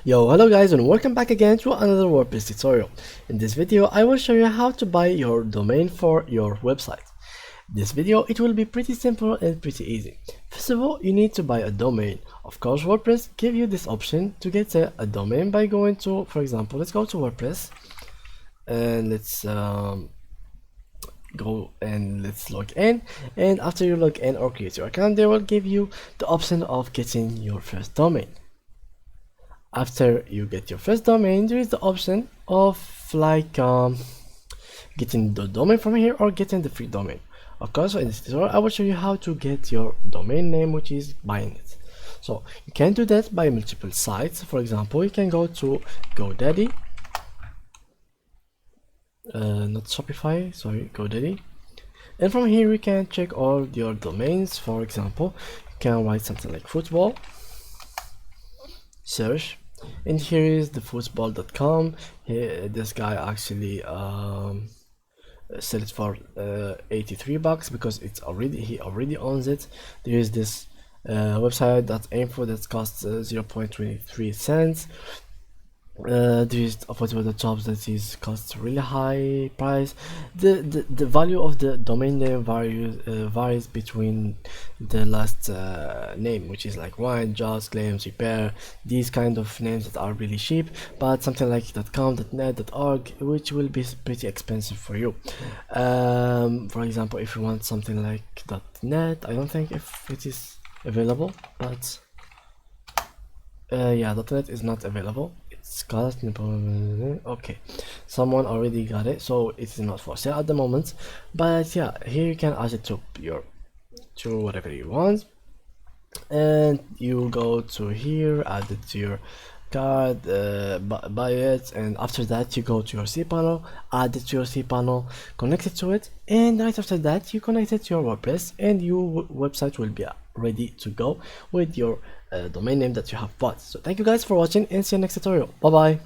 Yo, hello guys, and welcome back again to another WordPress tutorial. In this video I will show you how to buy your domain for your website. This video it will be pretty simple and pretty easy. First of all, you need to buy a domain. Of course, WordPress give you this option to get a domain by going to, for example, let's go to WordPress and let's go and let's log in. And after you log in or create your account, they will give you the option of getting your first domain. After you get your first domain, there is the option of getting the domain from here or getting the free domain. Okay, so in this tutorial I will show you how to get your domain name, which is buying it. So you can do that by multiple sites. For example, you can go to GoDaddy, not Shopify, sorry, GoDaddy, and from here you can check all your domains. For example, you can write something like football, search, and here is the football.com. Here this guy actually sell it for 83 bucks because he already owns it. There is this website.info that costs 0.23 cents. There is affordable jobs that is costs really high price. The value of the domain name varies between the last name, which is like wine, jobs, claims, repair, these kind of names that are really cheap, but something like .com, .net, .org, which will be pretty expensive for you. For example, if you want something like .net, I don't think if it is available, but yeah, .net is not available. It's cost, okay, someone already got it, so it's not for sale at the moment. But yeah, here you can add it to whatever you want, and you go to here, add it to your card, buy it, and after that you go to your cPanel, add it to your cPanel, connect it to it, and right after that you connect it to your WordPress, and your website will be ready to go with your domain name that you have bought. So thank you guys for watching, and see you next tutorial. Bye bye.